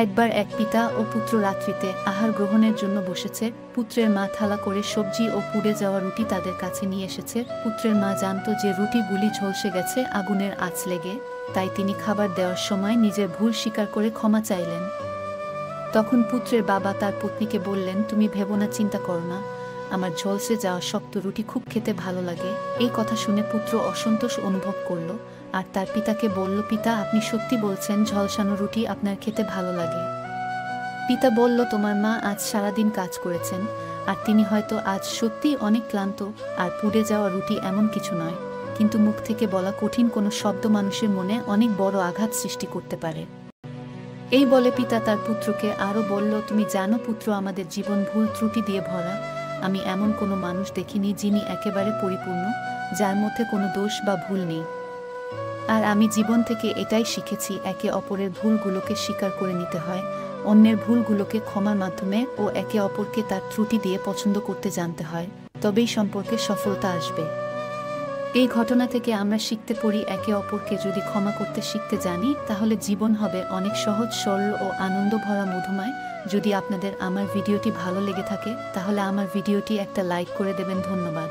একবার এক পিতা ও পুত্র রাত্রিতে আহার গ্রহণের জন্য বসেছে। পুত্রের মা থালা করে সবজি ও পুড়ে যাওয়া রুটি তাদের কাছে নিয়ে এসেছে। পুত্রের মা জানত যে রুটিগুলি ঝলসে গেছে আগুনের আঁচ লেগে, তাই তিনি খাবার দেওয়ার সময় নিজের ভুল স্বীকার করে ক্ষমা চাইলেন। তখন পুত্রের বাবা তার পত্নীকে বললেন, তুমি ভেবো না, চিন্তা করো না, আমার ঝলসে যাওয়া শক্ত রুটি খুব খেতে ভালো লাগে। এই কথা শুনে পুত্র অসন্তোষ অনুভব করল আর তার পিতাকে বলল, পিতা, আপনি সত্যি বলছেন ঝলসানো রুটি আপনার খেতে ভালো লাগে? পিতা বলল, তোমার মা আজ সারাদিন কাজ করেছেন আর তিনি হয়তো আজ সত্যিই অনেক ক্লান্ত, আর পুড়ে যাওয়া রুটি এমন কিছু নয়, কিন্তু মুখ থেকে বলা কঠিন কোনো শব্দ মানুষের মনে অনেক বড় আঘাত সৃষ্টি করতে পারে। এই বলে পিতা তার পুত্রকে আরও বলল, তুমি জানো পুত্র, আমাদের জীবন ভুল ত্রুটি দিয়ে ভরা। আমি এমন কোনো মানুষ দেখিনি যিনি একেবারে পরিপূর্ণ, যার মধ্যে কোনো দোষ বা ভুল নেই। আর আমি জীবন থেকে এটাই শিখেছি, একে অপরের ভুলগুলোকে স্বীকার করে নিতে হয়, অন্যের ভুলগুলোকে ক্ষমার মাধ্যমে ও একে অপরকে তার ত্রুটি দিয়ে পছন্দ করতে জানতে হয়, তবেই সম্পর্কে সফলতা আসবে। এই ঘটনা থেকে আমরা শিখতে পারি, একে অপরকে যদি ক্ষমা করতে শিখতে জানি তাহলে জীবন হবে অনেক সহজ, সরল ও আনন্দ ভরা মধুময়। যদি আপনাদের আমার ভিডিওটি ভালো লেগে থাকে তাহলে আমার ভিডিওটি একটা লাইক করে দেবেন। ধন্যবাদ।